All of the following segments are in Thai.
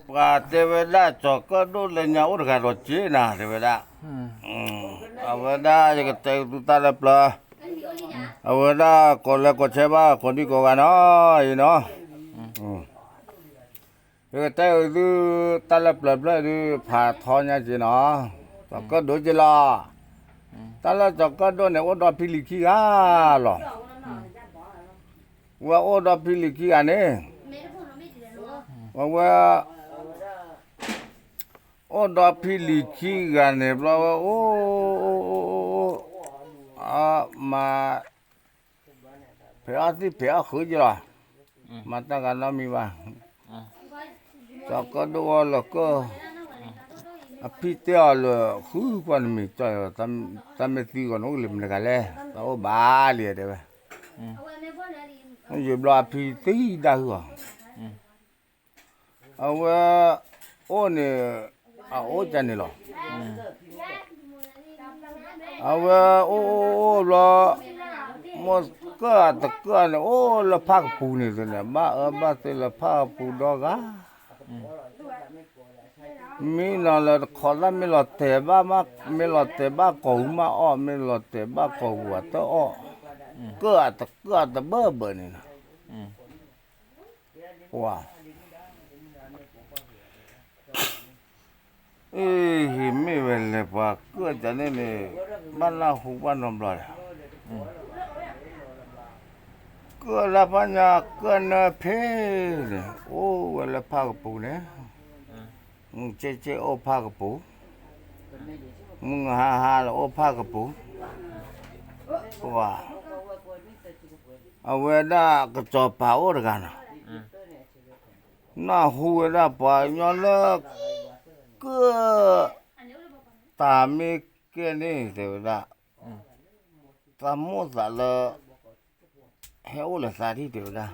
Tevela cokado lenya urga rocina tevela. Awada jaga tu pla. Awada kola kocheba kondi kogano ino. Jaga tu pla tu pha thonya jino. Cokado jela. Cokado ne oda piliki lo. Wa oda piliki ane. Wa oda piliki gane bla ma pea khujra mata gana mi ba cokado lo ko apite lo khu quan mi cho tam ti con ulim ne gale o ba li de ba ye bla pi ti da ho awa one o chane lo awa o lo mo ka ta ka ne o lo phak pu ne ne ba te lo phak pu do ga mi na lo khola mi lo te ba ko ma o mi lo te ba ko wa to o ka ta ba ne wa mi vele pa cứ cho nên là ban la hu ban nom rồi cứ là ban nhà cứ na phê ô là pha cái bù nè che ô pha cái bù mung ha là ô pha cái bù wow à vậy đó cái trò bảo rồi cả na hu là pa nhau là cứ ta mi cái này thì là ta mua giả là héo là sao thì là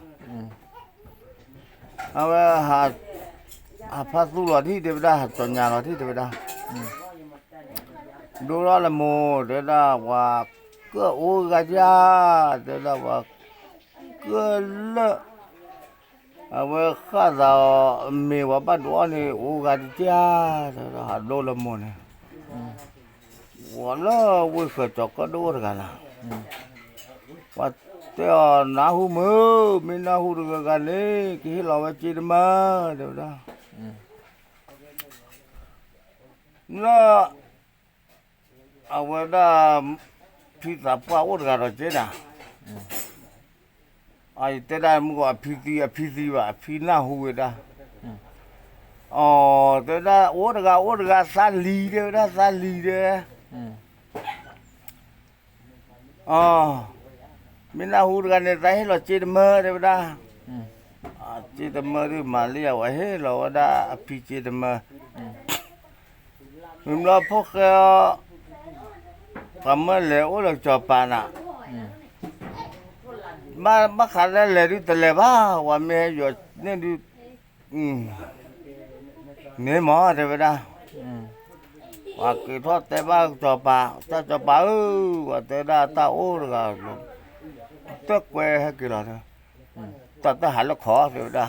phát tu là thì là chọn nhà là thì là đồ đó là mua để là và cứ ô gà ra để là và cứ lợ khá là mì và bắt đồ này ô gà ra để là đồ là mua này và nó vui khởi cho có đồ rồi cả là và thế na hu mơ mình na hu được cái này cái lò cái gì mà được đó nó đó phi tập qua ổn cả rồi chứ nào ai thế đây mua phi và phi na hu đó thế đó ổn cả san lì đấy mình na hu cái này thấy là chỉ mơ đấy đó chỉ mơ thì mà liều ấy là đã phi chỉ mơ mình lo phốt cầm mơ lẹo là cho bạn à mà khá là lẹo đi từ lẹo ba và mẹ rồi nên đi nếu mà đấy đó và cái thoát tế ba cho bà ta cho bà và tế đa ta ô rồi tất quê hay kiểu là ta hẳn là khó rồi đó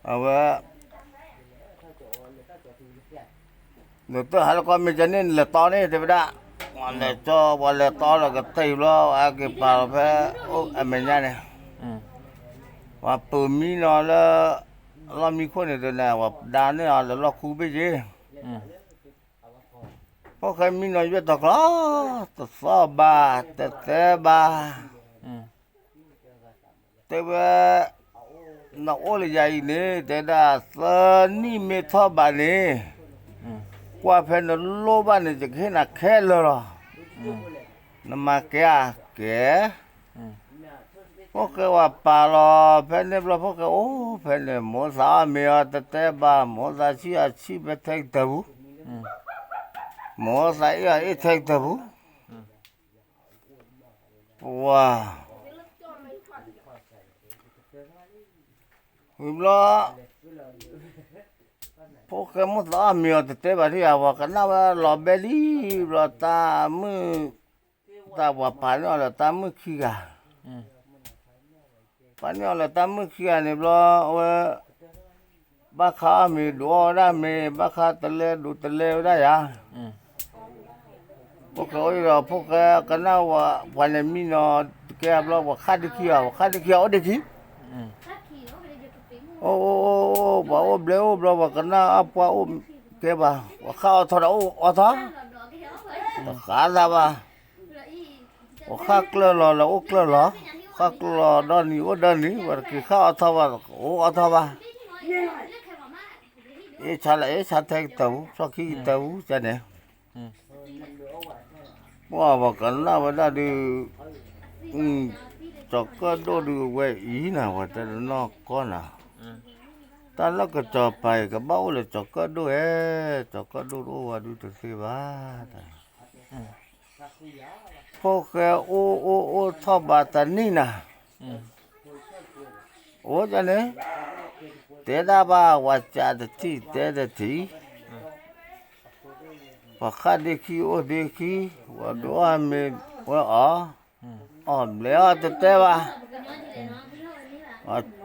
và nếu ta hẳn là con mình cho nên là to này thì đó mà để cho và là to là cái tay lo cái bà phải mình nha này và từ mi nó là mi khôn này rồi nè và đá này là lo khu bây giờ có cái mi nói với tao đó tao sao ba tao ba tao về nó ôn lại vậy nè tao đã ni mê thọ bà nè qua phen nó lô bà nè chỉ cái nào khé rồi nó mà cái có cáiว่าป่าloเพิ่นเนี่ยเราพวกโอ้เพิ่นเนี่ยหมอสามีแต่บ้าหมอสาชีไปแทงตะบุหมอสาอีแทงตะบุว้าหิมล้อพวกหมอสามีแต่บ้าที่ว่ากันนะว่าลอเบลี่ลอตามือตาว่าป่าเนี่ยลอตามือขี้กะปัญญาละตามมือขี้อันนี้บล้อว่า บ้าข้ามีดัวได้มีบ้าข้าตะเลดูตะเลได้ยาพวกเขาเราพวกแกกันน่าว่าวันนี้มีนอแกเราว่าข้าดิเขียวเด็กขี้โอ้บ่าวเบลเราว่ากันน่าอัปว่าแกบ่าว่าข้าทอดเอาทอดข้าละบ่าว่าข้าเกลือหล่อแล้วเกลือหล่อข้าเกลือดอนนี้ดอนนี้ว่าคือข้าเอาทอดว่าเอาทอดบ่าชาแทงเต้าสักขี้เต้าจะเนี่ยว่ากันน่าว่าได้ดูจอกก็ดูไว้อีน่ะว่าแต่นอกก็น่ะตอนแล้วก็จอไปก็เบ้าเลยจอกก็ดูจอกก็ดูว่าดูตัวสิว่าพวกแกโอ้ทอบาตานี่น่ะโอ้จะเนี่ยเตดาบ้าว่าจะที่เตดที่ว่าข้าเด็กขี้โอ้เด็กขี้ว่าดูว่ามีว่าอ๋อแล้วแต่ว่า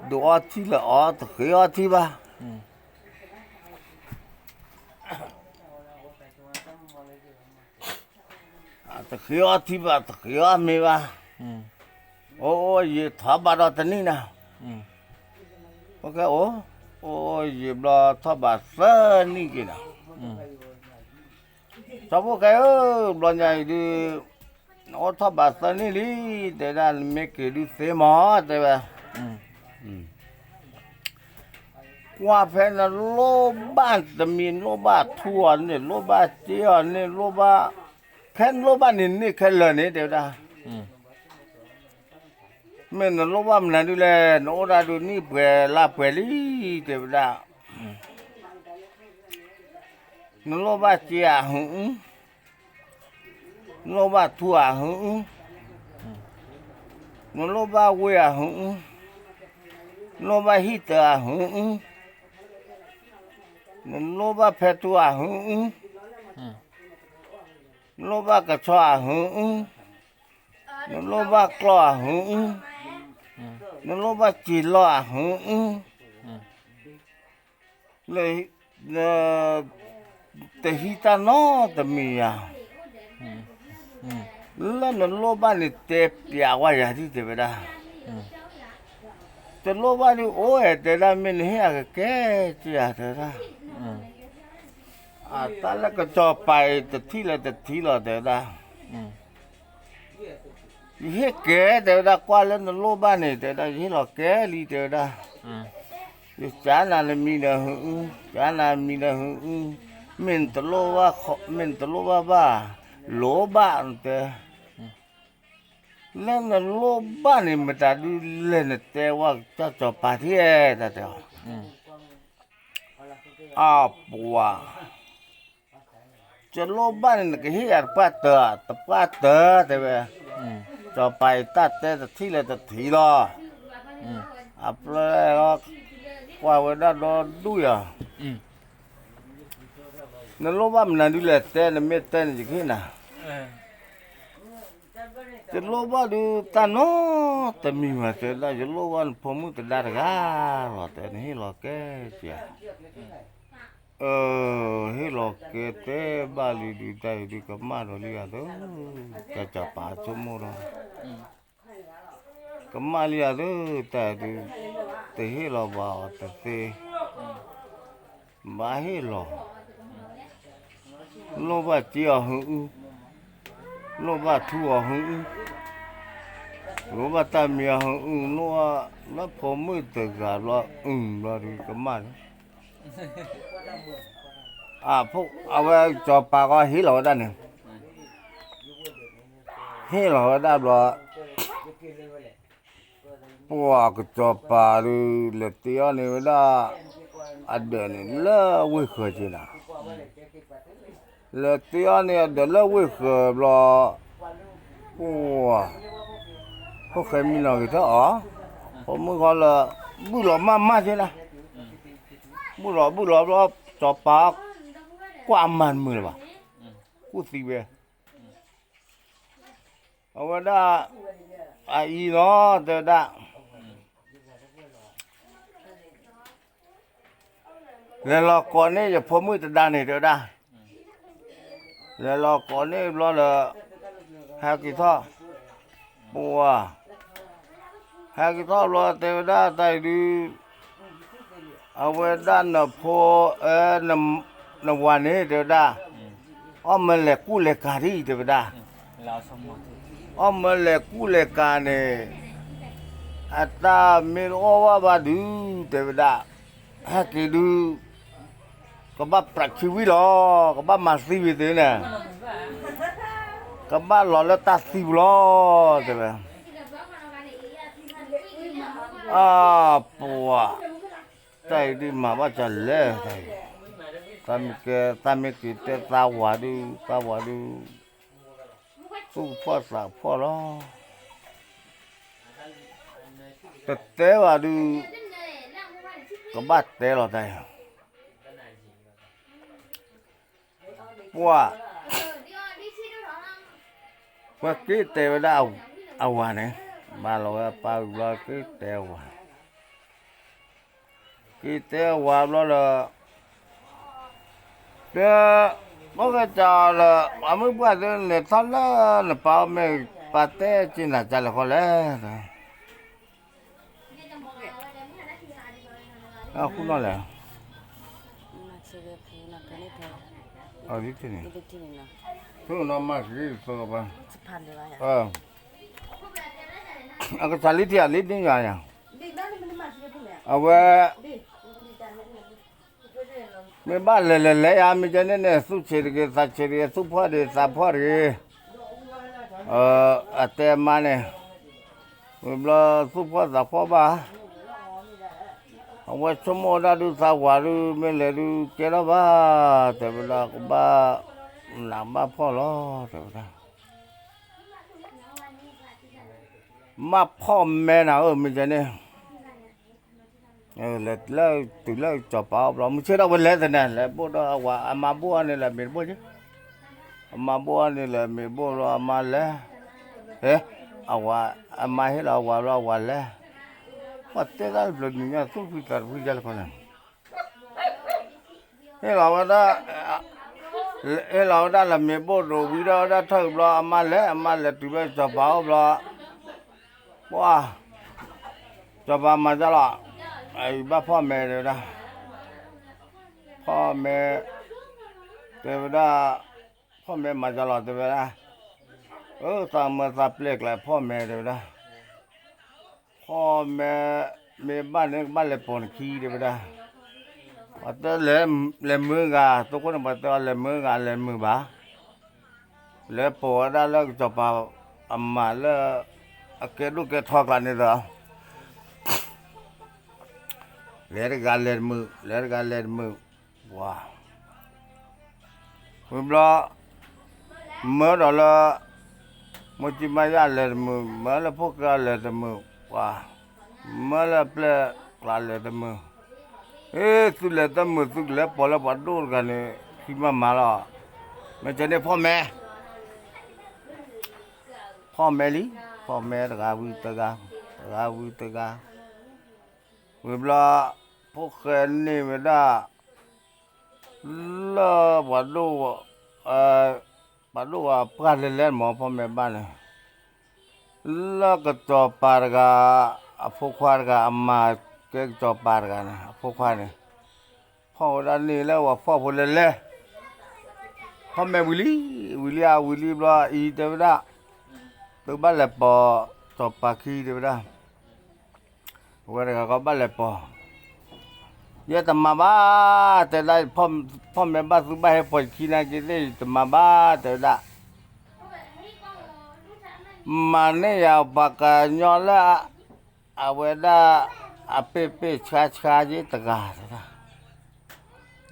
ดูว่าที่ละตะเกียบที่บ้าตะเกียบที่บ้าตะเกียบมีบ้าโอ้ยทบาร์ตนี่นะโอเคโอ้ยบลาทบาร์เซนี่กินะชอบโอเคบลาใหญ่ดีโอ้ทบาร์เซนี่ลีแต่ด้านเมกดูเสมาแต่ว่าว่าแฟนโลบ้านตะมีนโลบ้าทั่วเนี่ยโลบ้าเจียเนี่ยโลบ้าแค่โลบ้านี่แค่เลยนี่เดี๋ยวนะแม่นโลบ้ามันดูแลโนราดูนี่เปลาเปลี่เดี๋ยวนะโลบ้าเจียโลบ้าทั่วโลบ้าเวียโลบ้าฮิตาโลบ้าเพตัวโลบ้ากระชอโลบ้ากลัวโลบ้าจีล้อเลยแต่ฮิตาโนแต่มีอ่ะแล้วโลบ้านี่เตะเปียว่าอย่างที่เตะไปได้แต่โลบ้านี่โอ้ยแต่ละมันเหี้ยแก่เจียแต่ละตอนแล้วก็จอไปแต่ที่ละแต่ละเฮ้แก่แต่ละกว่าแล้วโลบ้านี่แต่ละเฮ้หลอกแก่ลีแต่ละจานามีนะจานามีนะมินตโลว่าบ้าโลบ้าแต่แล้วโลบ้านี่มันจะดูเล่นแต่ว่าจะจอปาที่แต่เดียวปัวจะโลบ้านี่ก็เฮียป้าเตอแต่ว่าจอไปตัดแต่ที่ละแต่ทีละเปล่าว่าเวลาโดนดูอ่ะนั่นโลบ้ามันดูแลแต่นั่นไม่แต่จริงๆนะจะโลบ้าดูตาโนแต่มีมาแต่ละจะโลบ้าพอมุตดาร์กาหรอแต่นี่หรอกแกเสียให้หรอกแกแต่บาลีดูใจดูกับมาโรลีอะตัวจะจับปาชมูระกับมาลีอะตัวแต่ดูแต่ให้หรอบ่าวแต่เตบ้าให้หรอโลบ้าเจียหึโลบ้าทั่วหึโลบ้าตาเมียหึโลแล้วพอมือตะกาละละดูกับมาพวกเอาไว้จอปากก็หิหลอด้านนึงหิหลอด้านบ่พวกจอปาดูเลตีอันนี้เวลาอันเดินละวิเคราะห์จีน่ะเลตีอันนี้เดินละวิเคราะห์บ่พวกเคยมีหน่อยเถอะผมมึงก็ละบุหลอมาใช่นะบุหลอจอปากกว่ามันมือบ่กูสิเวเอาว่าได้อีเนาะแต่ได้ แล้วรอก่อนนี่จะพอมือจะดานนี่เดี๋ยวได้แล้วรอก่อนนี่รอละหากี่ท่อปัวหากี่ท่อรอเทวดาไต่ดูเอาไว้ด้านน่ะพอนวันนี้เดี๋ยวได้อ้อมมันแหลกกู้แหลกกาดีเดี๋ยวได้เราสมมติอ้อมมันแหลกกู้แหลกกาเนี่ยอัตตามีโอวาบาดูเดี๋ยวได้หากี่ดูก็บ้าปรักชีวิตหรอก็บ้ามาชีวิตเนี่ยก็บ้าหล่อแล้วตาสิบหรอใช่ไหมปัวใจดีมาว่าจะเล่ใจตามมีเตตาวาดูสู้พ่อสาวพ่อหรอแต่เตวาดูก็บ้าเตหรอใจว่ากี้เตวดาเอาวาเนี่ยมาเราปาเรากี้เตวากี้เตวาเราละเดี๋ยวมันก็จะละอาไม่ว่าจะเนี่ยท่านละเนี่ยป้าไม่ป้าเต้จีน่าจะละคนเลยคุณนั่นแหละเอาดิที่นี่ทุกน้องมาสิส่งไปเอาก็ชาลิที่ลิที่ยังเอาไว้ไม่บ้านเลยอามีจะเนี่ยสุเฉลี่ยสัจเฉลี่ยสุพอดีสัพพอดีอาเตมาเนี่ยเวลาสุพอสัพพอบ้าเอาไว้ชั่วโมงละดูสาวาดูไม่เลยดูเจ้าบ้าแต่เวลาก็บ้าหลังบ้าพ่อล้อแต่เวลามาพ่อแม่น่ะมีจะเนี่ยแล้วtừแล้วจบเอาเราไม่เชื่อเราเป็นแล้วแต่เนี่ยแล้วพวกเราว่ามาบัวนี่แหละมีบัวchứมาบัวนี่แหละมีบัวเรามาแล้วเอาว่ามาให้เราว่าแล้วว่าเจ้าเราเนี่ยสู้พิการพิจารณาให้เราได้ละมีบัวเราวิเราได้เท่าเรามาแล้วtừแล้วจบเอาเราว่าจบมาจะละไอ้บ้าพ่อแม่เลยนะพ่อแม่เทวดาพ่อแม่มาตลอดเทวดาตามมาสับเล็กแหละพ่อแม่เทวดาพ่อแม่มีบ้านเลยปนขี้เทวดาว่าแต่เล่มือกาทุกคนมาแต่เล่มือกาเล่มือบ้าเล่ปวดได้แล้วจบเอาอามาแล้วเกลูกเกทอกกันนี่เหรอเล่มือว้าเวลาเมื่อเรามุจิมายาเล่มือเมื่อเราพวกเราเล่มือว้าเมื่อเราเปล่าเล่มือสุดเล่มือสุดเล่พอเราปัดดูกันนี่ที่มาแล้วไม่ใช่เนี่ยพ่อแม่ตะกาวิตะกาเวลาพวกแกนี่ไม่ได้แล้วปัดดูว่าพาเล่นหมอพ่อแม่บ้านเลยแล้วก็จบปาร์กาพวกควาร์กาอามาเก็จบปาร์กานะพวกควาร์เนี่ยพ่อด้านนี้แล้วว่าพ่อพูดเล่นพ่อแม่วิลลี่บลาอีเดวิดาตัวบ้านเล็บปอจบปาคีเดวิดาวันนี้ก็บ้านเล็บปอยาตมาบ้าแต่ได้พ่อแม่บ้านสุบ้าให้ปล่อยขี้นากินได้ตมาบ้าแต่ได้มาเนี่ยเอาปากกาญอละเอาไว้ได้อาเป๊ะช้าจีตะกา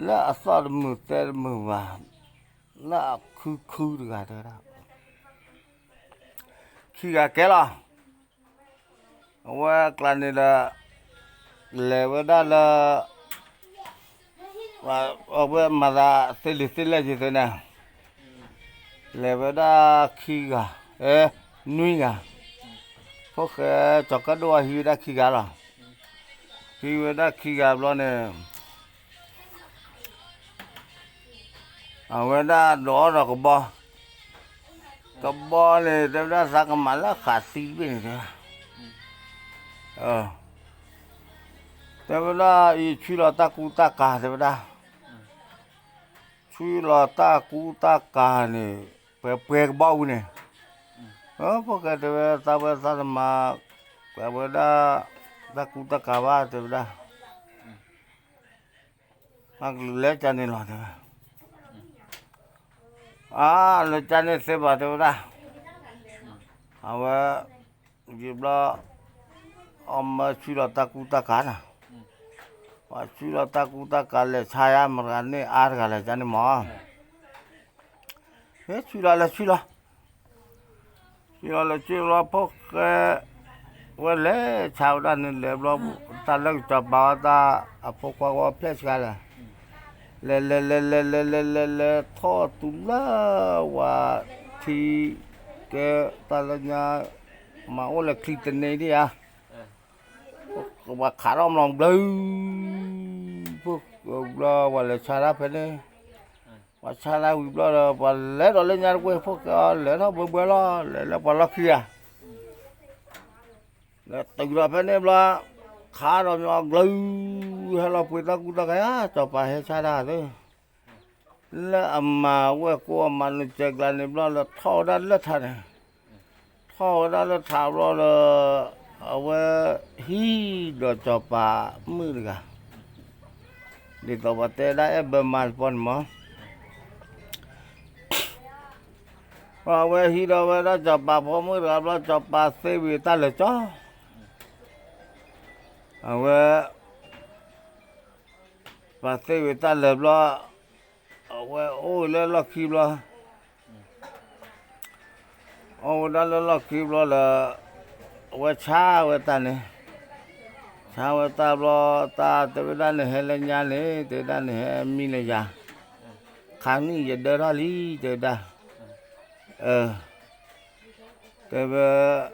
แล้วสอดมือเตะมือว่าแล้วคือตะกาได้ขี้กาแก่ละว่ากลางนี่ละเลวได้ละว่าเอาไปมาได้สิลิจิตนะเลวได้ขี้กานุ้ยกาพวกจอกกระดูกหิวได้ขี้กาละหิวได้ขี้กาบล้อเนี่ย เอาไว้ได้ดอเราก็บ่เลยแต่ได้สักมันละขาดซีไปนี่เด้อแต่เวลาอีชุยละตะกูตะกาแต่เวลาชุยละตะกูตะกานี่เปรกเบานี่พวกแต่เวลาตะเวลามาแต่เวลาตะกูตะกาว่าแต่เวลามักเล็กจันนี่หรอเด้อเล็กจันนี่เสียบแต่เวลาเอาไว้ยิบละอมชุยละตะกูตะกานะว่าชุยละตะกูตะกาเลยชายามกันนี่อาร์กันเลยจันนี่หมอชุยละพวกวันเล่ชาวด้านนี่เลยเราตาเลิกจับบ่าวตาพวกว่าเพลสกันเลยทอดตุลาว่าที่แกตาลัญญามาโอ้เลยคลิปนี้ดิว่าขาล้อมลองดูพวกเราว่าเลยชาลาเพนี่ว่าชาลาวิบล้อว่าเล่เราเล่นยาด้วยพวกเล่เราเบื่อล้อเล่เราพอล้อขี้แล้วตื่นมาเพนี่ว่าขาเราลองดูให้เราไปตะกูตะกายจะไปให้ชาลาด้วยแล้วมาว่ากูมันจะกลายเป็นเราท่อด้านละท่านท่อด้านละท่าเราเอาไว้ฮีดจะไปมือกันdi tempat tidak bermanfaat mah. Awe hidup ada coba pomo kalau coba sewi tak lecah. Awe pasti kita lebih awe oh lelaki lah. Oh dah lelaki lah awe cah awe tani. Sao ta lo ta tới đây này hay là nhà này tới đây này mi này già kháng như vậy đó lý tới đây tới bây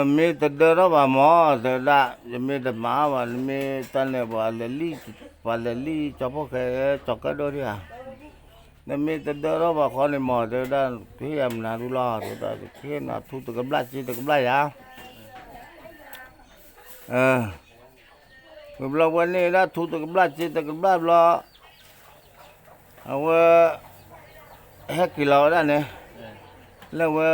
mi tới đó bà mò tới đây mi tới má và mi tới này và là lý cho cái đó đi nên mi tới đó bà con này mò tới đây khi em nào đi lo tới đây khi nào thu từ cái bát chi từ cái bát àเราวันนี้นะทุกตัวกำลังจิตตัวกำลังรอเอาว่าให้กิโลได้เนี่ยแล้วว่า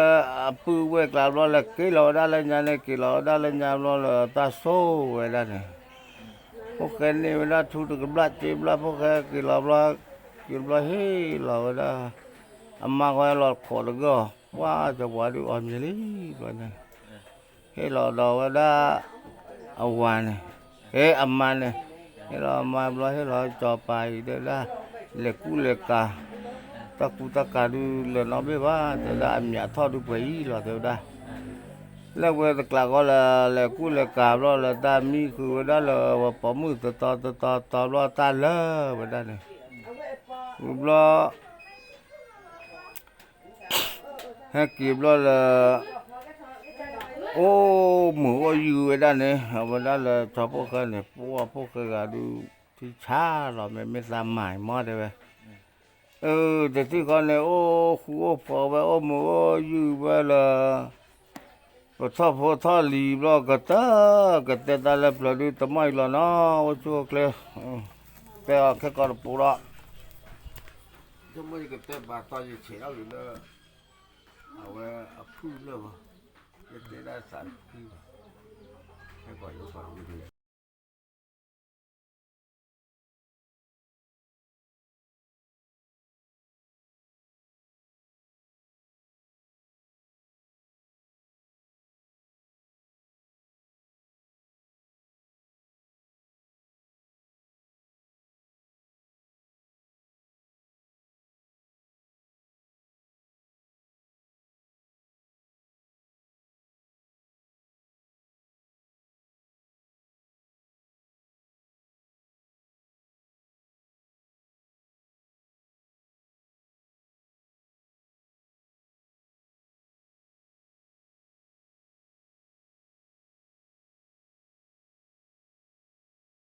ปูเวกลาบรอละกิโลได้เลยเนี่ยกิโลได้เลยเนี่ยรอละตาโซ่ไว้ได้เนี่ยพวกแกนี่เวลาทุกตัวกำลังจิตแล้วพวกแกกิโลรอกิโลเฮ้ยเราได้อามาก็ให้เราขอแล้วก็ว่าจะว่าดูอ่อนยังไงก่อนนะให้เราได้เอาวันเนี่ยอามาเนี่ยให้เรามาเราให้เราจ่อไปเดี๋ยวละเล็กกู้เล็กกาตะกูตะกาดูเรื่องน้องไม่ว่าเดี๋ยวละอันนี้ทอดดูไปเราเดี๋ยวละแล้วเวลากลางก็ละเล็กกู้เล็กกาเราละตามีคือว่าละว่าปมือต่อเราตาละว่าได้เนี่ยเราให้กีบเราละโอ้หมูว่าอยู่ไว้ด้านนี้เอาไว้ด้านเลยชอบพวกเขาเนี่ยพวกเขาดูที่ช้าเราไม่สามหมายมอดเลยแต่ที่เขาเนี่ยโอ้คู่พอไปโอ้หมูอยู่ไว้ละก็ชอบพวกท่อลีบเราก็เตะตาเล็บเราดูทำไมล่ะเนาะว่าชัวร์เลยแต่แค่ก่อนปูละทำไมก็เตะบาตอนอยู่เฉียวอยู่เลยเอาไว้พูดเลยว่าจะได้สารพิษให้ก่อนจะฟังดี